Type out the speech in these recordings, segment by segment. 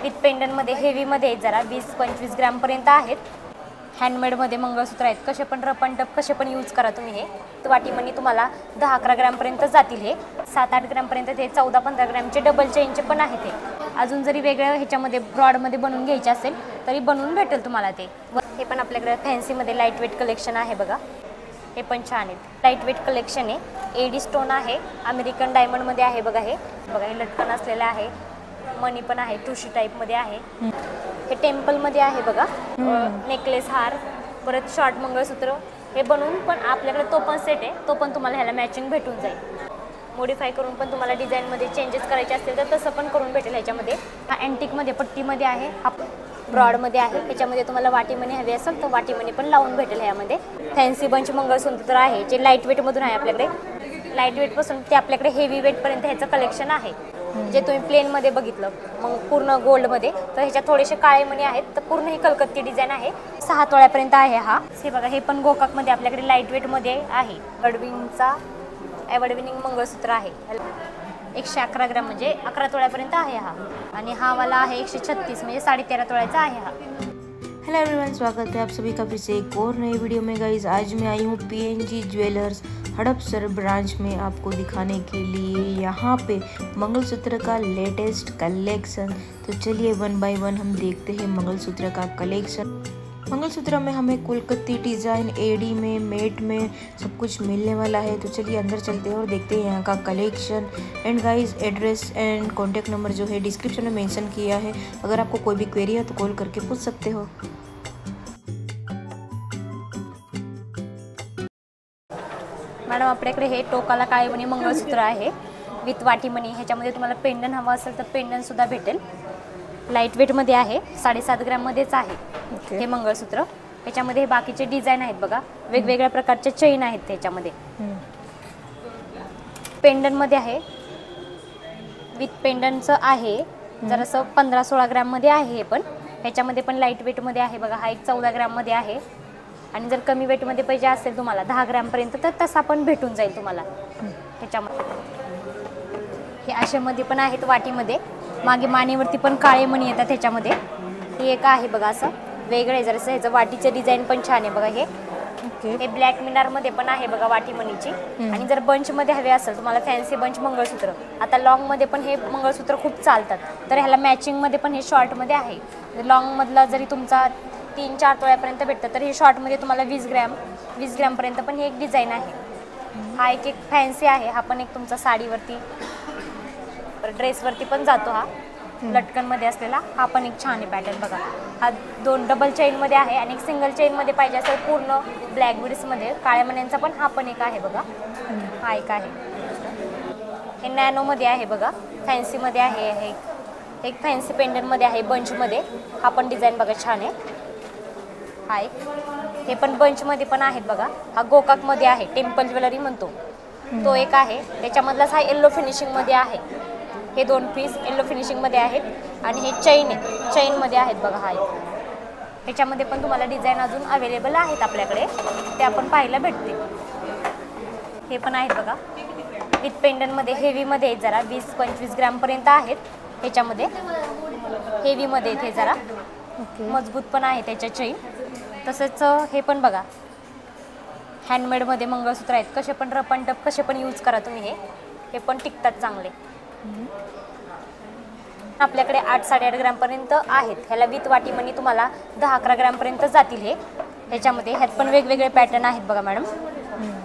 With पेंडंटमध्ये हेवीमध्ये जरा 20-25 ग्रॅमपर्यंत आहेत. हँडमेडमध्ये मंगळसूत्र आहेत. कसे पण रफ अँड टफ कसे पण यूज करा तुम्ही. हे वाटीमणी तुम्हाला 10-11 ग्रॅमपर्यंत जातील. हे 7-8 ग्रॅमपर्यंत ते 14-15 ग्रॅमचे डबल चेनचे पण आहेत. ते अजून जरी वेगळ्या ह्याच्यामध्ये ब्रॉडमध्ये बनवून घ्यायचे असेल तरी बनवून भेटेल तुम्हाला ते. हे पण आपल्याकडे फॅन्सीमध्ये लाईट वेट कलेक्शन आहे बघा. हे पण छान आहेत. लाईट वेट कलेक्शन आहे. एडी स्टोन आहे. अमेरिकन डायमंडमध्ये आहे बघा. हे बघा, हे लटकन असलेलं आहे. मनी पण आहे. ठुशी टाईपमध्ये आहे. हे टेम्पलमध्ये आहे बघा. नेकलेस हार, परत शॉर्ट मंगळसूत्र हे बनवून पण आपल्याकडे तो पण सेट आहे. तो पण तुम्हाला ह्याला मॅचिंग भेटून जाईल. मॉडिफाय करून पण तुम्हाला डिझाईनमध्ये चेंजेस करायचे असतील तर तसं पण करून भेटेल ह्याच्यामध्ये. हा अँटिकमध्ये पट्टीमध्ये आहे. हा ब्रॉडमध्ये आहे. ह्याच्यामध्ये तुम्हाला वाटीमणी हवी असेल तर वाटीमणी पण लावून भेटेल. ह्यामध्ये फॅन्सी बंच मंगळसूत्र आहे जे लाईट वेटमधून आहे आपल्याकडे. लाईट वेटपासून ते आपल्याकडे हेवी वेटपर्यंत ह्याचं कलेक्शन आहे. जे तुम्ही प्लेनमध्ये बघितलं मग पूर्ण गोल्डमध्ये तर ह्याच्यात थोडेसे काळे मणी आहेत. तर पूर्ण ही कलकत्ती डिझाईन आहे. 6 तोळ्यापर्यंत आहे. हा हे बघा, हे पण गोकाकमध्ये आपल्याकडे लाईट वेटमध्ये आहे. गडविंगचा एवडविनिंग मंगळसूत्र आहे. 111 ग्रॅम म्हणजे 11 तोळ्यापर्यंत आहे हा. आणि हा वाला आहे 136 म्हणजे 13.5 तोळ्याचा आहे हा. हेलो एवरीवन, स्वागत है आप सभी का फिर से एक और नई वीडियो में। गाइस आज मैं आई हूँ PNG ज्वेलर्स हड़पसर ब्रांच में आपको दिखाने के लिए यहाँ पे मंगलसूत्र का लेटेस्ट कलेक्शन। तो चलिए 1 बाय 1 हम देखते हैं मंगलसूत्र का कलेक्शन। मंगलसूत्र में हमें कोलकाती डिज़ाइन, एडी में, मेट में सब कुछ मिलने वाला है। तो चलिए अंदर चलते हैं और देखते हैं यहाँ का collection. End guys address and contact number जो है डिस्क्रिप्शन में मेंशन किया है। अगर आपको कोई भी क्वेरी है तो कॉल करके पूछ सकते हो। मॅडम आपल्याकडे हे टोकाला काळेमणी मंगळसूत्र आहे विथ वाटीमणी. ह्याच्यामध्ये तुम्हाला पेंडंट हवा असेल तर पेंडंट सुद्धा भेटेल. लाईट वेटमध्ये आहे. 7.5 ग्रॅममध्येच आहे हे मंगळसूत्र. ह्याच्यामध्ये हे बाकीचे डिझाईन आहेत बघा. वेगवेगळ्या प्रकारचे चेन आहेत त्याच्यामध्ये. पेंडंटमध्ये आहे. विथ पेंडंटचं आहे जरासं 15-16 ग्रॅममध्ये आहे. हे पण ह्याच्यामध्ये पण लाईट वेटमध्ये आहे बघा. हा एक 14 ग्रॅममध्ये आहे. आणि जर कमी वेटमध्ये पाहिजे असेल तुम्हाला 10 ग्रॅमपर्यंत तर तसा पण भेटून जाईल तुम्हाला ह्याच्यामध्ये. हे अशामध्ये पण आहेत वाटीमध्ये. मागे मानेवरती पण काळे मणी येतात ह्याच्यामध्ये. हे एक आहे बघा असं वेगळं आहे जरासं. ह्याचं वाटीचं डिझाईन पण छान आहे बघा. हे ब्लॅक मिनारमध्ये पण आहे बघा वाटीमणीची. आणि जर बंचमध्ये हवे असेल तुम्हाला फॅन्सी बंच मंगळसूत्र, आता लॉंगमध्ये पण हे मंगळसूत्र खूप चालतात तर ह्याला मॅचिंगमध्ये पण हे शॉर्टमध्ये आहे. लॉंगमधला जरी तुमचा 3-4 तोळ्यापर्यंत भेटतं तर हे शॉर्टमध्ये तुम्हाला 20 ग्रॅमपर्यंत पण हे एक डिझाईन आहे. हा एक फॅन्सी आहे. हा पण एक तुमचा साडीवरती ड्रेसवरती पण जातो. हा लटकनमध्ये असलेला हा पण एक छान आहे पॅटर्न बघा. हा 2 डबल चेनमध्ये आहे आणि एक सिंगल चेनमध्ये पाहिजे असेल पूर्ण ब्लॅक बीड्समध्ये काळ्या मण्यांचा पण हा पण एक आहे बघा. हा एक आहे. हे नॅनोमध्ये आहे बघा. फॅन्सीमध्ये आहे. हे एक फॅन्सी पेंडंटमध्ये आहे बंचमध्ये. हा पण डिझाईन बघा छान आहे. हा एक हे पण बंचमध्ये पण आहेत बघा. हा गोकाकमध्ये आहे. टेम्पल ज्वेलरी म्हणतो तो एक आहे. त्याच्यामधलाच हा येल्लो फिनिशिंगमध्ये आहे. हे 2 पीस येल्लो फिनिशिंगमध्ये आहेत. आणि हे चैन आहे. चैनमध्ये आहेत बघा. हा एक ह्याच्यामध्ये पण तुम्हाला डिझाईन अजून अवेलेबल आहेत आपल्याकडे. ते आपण पाहायला भेटते. हे पण आहेत बघा. विथ पेंडंटमध्ये हेवीमध्ये जरा 20-25 ग्रॅमपर्यंत आहेत. ह्याच्यामध्ये हेवीमध्ये हे जरा मजबूत पण आहे त्याच्या चैन. तसंच हे पण बघा हँडमेडमध्ये मंगळसूत्र आहेत. कसे पण रफ अँड टफ कसे पण यूज करा तुम्ही. हे पण टिकतात चांगले. आपल्याकडे 8-8.5 ग्रॅमपर्यंत आहेत. ह्याला विथ वाटीमणी तुम्हाला 10-11 ग्रॅमपर्यंत जातील. ह्याच्यामध्ये ह्यात पण वेगवेगळे पॅटर्न आहेत बघा मॅडम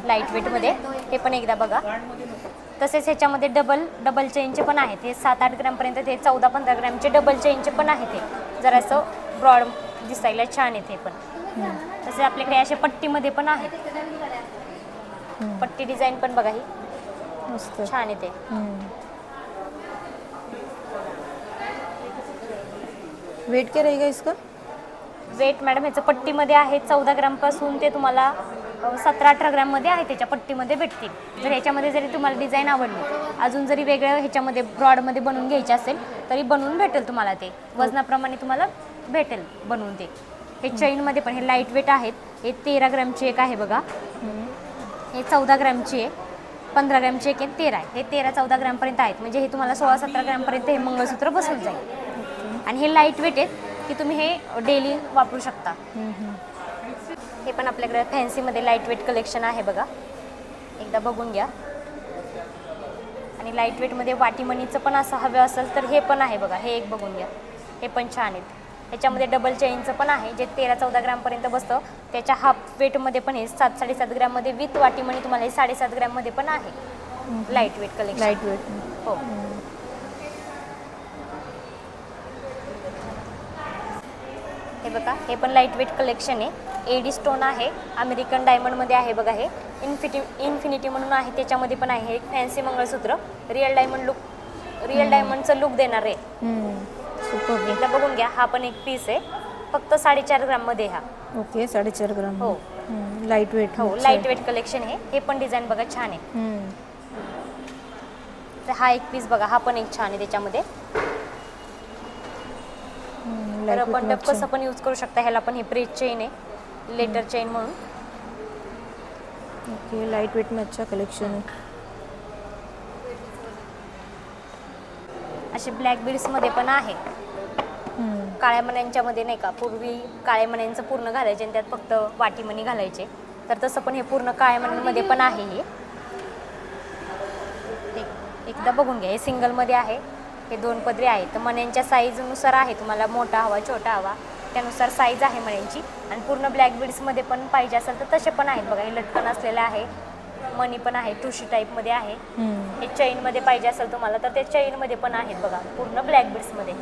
लाईट वेटमध्ये. हे पण एकदा बघा. तसेच ह्याच्यामध्ये डबल चेनचे पण आहेत. हे 7-8 ग्रॅमपर्यंत ते 14-15 ग्रॅमचे डबल चेनचे पण आहेत. हे जरासं ब्रॉड दिसायला छान आहेत. हे पण तसेच आपल्याकडे असे पट्टीमध्ये पण आहेत. पट्टी डिझाईन पण बघा ही छान आहे. ते वेट क्या रहेगा इसका? वेट मॅडम ह्याचं पट्टीमध्ये आहे 14 ग्रॅमपासून ते तुम्हाला 17-18 ग्रॅममध्ये आहे. त्याच्या पट्टीमध्ये भेटतील. जर ह्याच्यामध्ये जरी तुम्हाला डिझाईन आवडली अजून जरी वेगळं ह्याच्यामध्ये ब्रॉडमध्ये बनवून घ्यायचे असेल तरी बनवून भेटेल तुम्हाला. ते वजनाप्रमाणे तुम्हाला भेटेल बनवून. ते हे चैनमध्ये पण हे लाईट वेट आहेत. हे 13 ग्रॅमची एक आहे बघा. हे 14 ग्रॅमची आहे. 15 ग्रॅमची एक आहे. 13 आहे. हे 13-14 ग्रॅमपर्यंत आहेत. म्हणजे हे तुम्हाला 16-17 ग्रॅमपर्यंत हे मंगळसूत्र बसून जाईल. आणि हे लाईट वेट आहेत की तुम्ही हे डेली वापरू शकता. हे पण आपल्याकडे फॅन्सीमध्ये लाईट वेट कलेक्शन आहे बघा, एकदा बघून घ्या. आणि लाईट वेटमध्ये वाटीमणीचं पण असं हवं असेल तर हे पण आहे बघा, हे एक बघून घ्या, हे पण छान आहेत. ह्याच्यामध्ये डबल चेनचं पण आहे जे 13-14 ग्रामपर्यंत बसतं. त्याच्या हाफ वेटमध्ये पण हे 7-7.5 ग्राममध्ये विथ वाटीमणी तुम्हाला हे 7.5 ग्राममध्ये पण आहे. Light weight collection, light weight. हो. हे बघा, हे पण लाईट वेट कलेक्शन आहे. एडी स्टोन आहे, अमेरिकन डायमंडमध्ये आहे बघा. हे इन्फिनिटी म्हणून आहे, त्याच्यामध्ये पण आहे. एक फॅन्सी मंगळसूत्र रिअल डायमंडचं लुक देणार आहे. सुपर. एकदा बघून घ्या. हा पण एक पीस आहे, फक्त 4.5 ग्राममध्ये. हा ओके, 4.5 ग्राम. हो, लाईट वेट. हो, लाईट वेट कलेक्शन आहे. हे पण डिझाईन बघा छान आहे. तर हा एक पीस बघा, हा पण एक छान आहे. त्याच्यामध्ये रबर कसं पण यूज करू शकता. ह्याला पण ही प्रेस चेन आहे, लेटर चेन म्हणून. ओके, लाइट वेट में अच्छा कलेक्शन है. असे ब्लॅक बीड्स मध्ये पण आहे. काळ्या मण्यांच्या मध्ये नाही का, पूर्वी काळ्या मण्यांचं पूर्ण घालायचे आणि त्यात फक्त वाटीमणी घालायचे. तर तसं पण हे पूर्ण काळ्या मण्यांमध्ये पण आहे. हे एकदा बघून घ्या. हे सिंगल मध्ये आहे, हे 2 पदरी आहे. तर मण्यांच्या साईजनुसार आहे, तुम्हाला मोठा हवा छोटा हवा त्यानुसार साईज आहे मण्यांची. आणि पूर्ण ब्लॅक बीड्समध्ये पण पाहिजे असेल तर तसे पण आहेत बघा. हे लटकन असलेले आहे, मनी पण आहे, ठुशी टाईपमध्ये आहे. हे चेनमध्ये पाहिजे असेल तुम्हाला तर ते चेनमध्ये पण आहेत बघा, पूर्ण ब्लॅक बीड्समध्ये.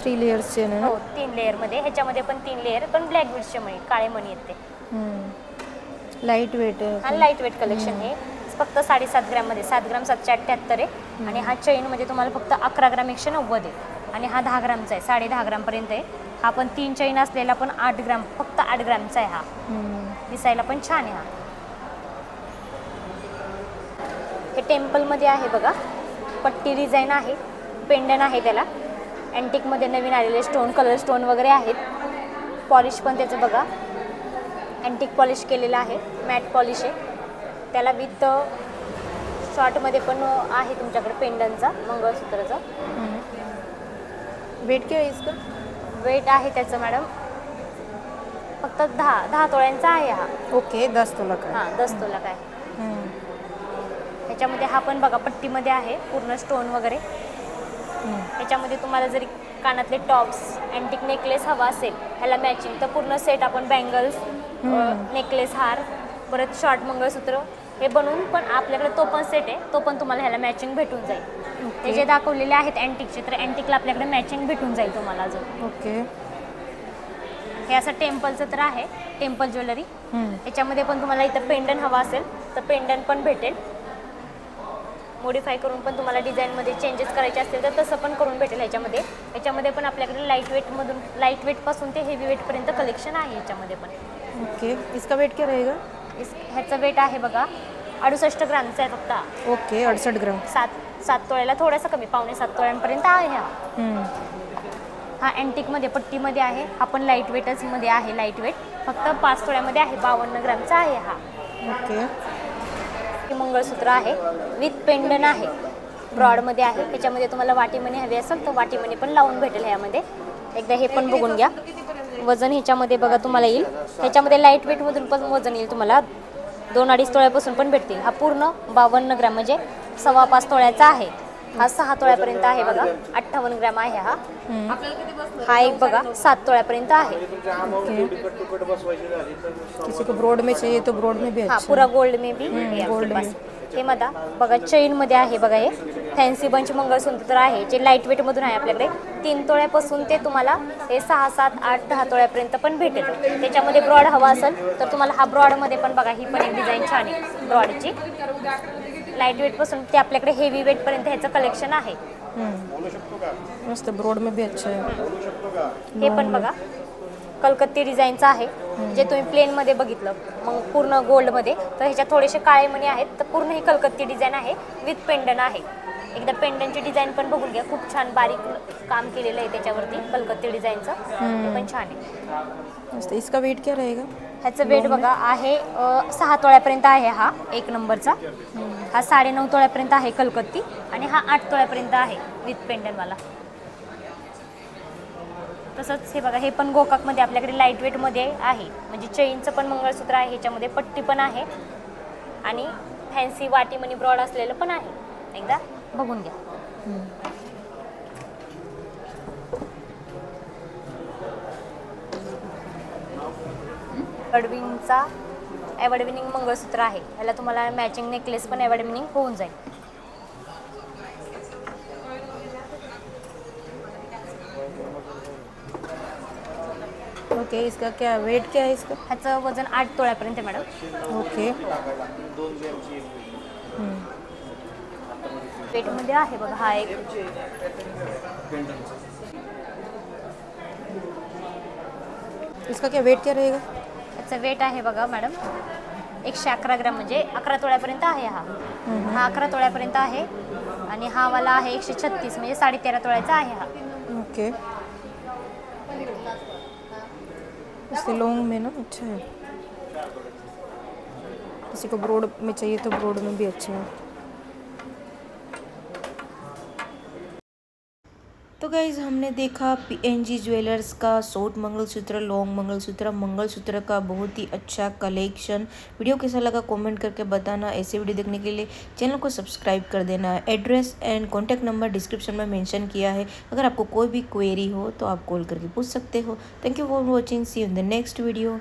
3 लेयर्स चेन आहे. हो, 3 लेयरमध्ये. ह्याच्यामध्ये पण 3 लेयर, पण ब्लॅक बीड्सचे मणी, काळे मणी आहेत ते. लाईट वेट आहे. हा लाईट वेट कलेक्शन हे फक्त 7.5 ग्राममध्ये. 7 ग्राम 778 आहे. आणि हा चेनमध्ये तुम्हाला फक्त 11 ग्राम 190 आहे. आणि हा 10 ग्रामचा आहे, 10.5 ग्रामपर्यंत आहे. हा पण 3 चेन असलेला पण 8 ग्राम, फक्त 8 ग्रामचा आहे. हा दिसायला पण छान आहे. हा हे टेम्पलमध्ये आहे बघा, पट्टी डिझाईन आहे, पेंडन आहे त्याला. अँटिकमध्ये नवीन आलेले स्टोन, कलर स्टोन वगैरे आहेत. पॉलिश पण त्याचं बघा, अँटिक पॉलिश केलेलं आहे, मॅट पॉलिश आहे त्याला. विथ शॉर्टमध्ये पण आहे तुमच्याकडे पेंडनचा, मंगळसूत्राचा. वेट क्या है इसका? वेट आहे त्याचं मॅडम फक्त 10 तोळ्यांचा आहे हा. ओके, 10 तोला का? हां, 10 तोला काय. ह्याच्यामध्ये हा पण बघा पट्टीमध्ये आहे, पूर्ण स्टोन वगैरे. ह्याच्यामध्ये तुम्हाला जरी कानातले टॉप्स, अँटिक नेकलेस हवा असेल ह्याला मॅचिंग, तर पूर्ण सेट आपण बँगल्स, नेकलेस, हार, परत शॉर्ट मंगळसूत्र हे बनवून पण आपल्याकडे तो पण सेट आहे, तो पण तुम्हाला ह्याला मॅचिंग भेटून जाईल. हे जे दाखवलेले आहेत अँटिकचे, तर अँटिकला आपल्याकडे मॅचिंग भेटून जाईल तुम्हाला अजून. ओके. हे असं टेम्पलचं तर आहे, टेम्पल ज्वेलरी. ह्याच्यामध्ये पण तुम्हाला इथं पेंडन हवा असेल तर पेंडन पण भेटेल. मॉडिफाय करून पण तुम्हाला डिझाईनमध्ये चेंजेस करायचे असतील तर तसं पण करून भेटेल ह्याच्यामध्ये. ह्याच्यामध्ये पण आपल्याकडे लाईट वेटपासून ते हेवी वेटपर्यंत कलेक्शन आहे ह्याच्यामध्ये पण. ओके, इसका वेट क्या रहेगा? ह्याचं वेट आहे बघा 68 ग्रामचं आहे फक्त. ओके, 68 ग्राम. 7 तोळ्याला थोडासा कमी, 6.25 तोळ्यांपर्यंत आहे हा. हा अँटिकमध्ये पट्टीमध्ये आहे. हा पण लाईट वेटचमध्ये आहे, लाईट वेट फक्त 5 तोळ्यामध्ये आहे, 52 ग्रामचा आहे हा. ओके. हे मंगळसूत्र आहे, विथ पेंडन आहे, ब्रॉडमध्ये आहे. ह्याच्यामध्ये तुम्हाला वाटीमणी हवी असेल तर वाटीमणी पण लावून भेटेल ह्यामध्ये. एकदा हे पण बघून घ्या. वजन ह्याच्यामध्ये बघा तुम्हाला येईल, ह्याच्यामध्ये लाईट वेटमधून पण वजन येईल तुम्हाला. 2-2.5 तोळ्यापासून पण भेटतील. हा पूर्ण 52 ग्राम म्हणजे 5.25 तोळ्याचा आहे. हा 6 तोळ्यापर्यंत आहे बघा, 58 ग्राम आहे हा. हा एक बघा 7 तोळ्यापर्यंत आहे. किसी को ब्रॉड में चाहिए तो ब्रॉड में भी अच्छा. हा पूरा गोल्ड में भी गोल्ड में. हे मधा बघा चेनमध्ये आहे बघा. हे फॅन्सी बंच मंगळसूत्र आहे जे लाईट वेटमधून आहे आपल्याकडे. 3 तोळ्यापासून ते तुम्हाला हे 6, 7, 8, 10 तोळ्यापर्यंत पण भेटेल. त्याच्यामध्ये ब्रॉड हवा असेल तर तुम्हाला हा ब्रॉडमध्ये पण बघा, ही पण एक डिझाईन छान आहे ब्रॉडची. लाईट वेटपासून ते आपल्याकडे हेवी वेटपर्यंत ह्याचं कलेक्शन आहे. मस्त, ब्रॉड में भी अच्छा है. हे पण बघा कलकत्ती डिझाईनचं आहे, जे तुम्ही प्लेनमध्ये बघितलं मग पूर्ण गोल्डमध्ये, तर ह्याच्यात थोडेसे काळे मणी आहेत. तर पूर्ण ही कलकत्ती डिझाईन आहे, विथ पेंडन आहे. एकदा पेंडनची डिझाईन पण बघून घ्या, खूप छान बारीक काम केलेलं आहे त्याच्यावरती कलकत्ती डिझाईनचं. हे पण छान आहे. इसका वेट क्या रहेगा? ह्याचं वेट बघा आहे 6 तोळ्यापर्यंत आहे हा 1 नंबरचा. हा 9.5 तोळ्यापर्यंत आहे कलकत्ती आणि हा 8 तोळ्यापर्यंत आहे विथ पेंडनवाला. तसंच हे बघा, हे पण गोकाकमध्ये आपल्याकडे लाईट वेटमध्ये आहे, म्हणजे चेनचं पण मंगळसूत्र आहे, ह्याच्यामध्ये पट्टी पण आहे आणि फॅन्सी वाटी मनी ब्रॉड असलेलं पण आहे. एकदा बघून घ्या. एवडविनिंगचा एवडविनिंग मंगळसूत्र आहे, ह्याला तुम्हाला मॅचिंग नेकलेस पण एवडविनिंग होऊन जाईल. ओके, इसका क्या वेट क्या है इसका? ह्याचं वजन 8 तोळ्यापर्यंत आहे मॅडम. ओके. वेटमध्ये आहे बघा. हा एक इसका क्या वेट क्या रहेगा? ह्याचं वेट आहे बघा मॅडम 111 ग्रॅम, म्हणजे 11 तोळ्यापर्यंत आहे. हा 11 तोळ्यापर्यंत आहे आणि हा वाला आहे 136, म्हणजे 13.5 तोळ्याचा आहे हा. ओके. इससे लॉन्ग में ना अच्छा है, किसी को ब्रोड में चाहिए तो ब्रोड में भी अच्छा है. तो गाइज़, हमने देखा PNG ज्वेलर्स का शॉर्ट मंगलसूत्र, लॉन्ग मंगलसूत्र, मंगलसूत्र का बहुत ही अच्छा कलेक्शन. वीडियो कैसा लगा कमेंट करके बताना. ऐसे वीडियो देखने के लिए चैनल को सब्सक्राइब कर देना. Address and contact number description में मेंशन किया है. अगर आपको कोई भी क्वेरी हो तो आप कॉल करके पूछ सकते हो. Thank you for watching. See you in the next video.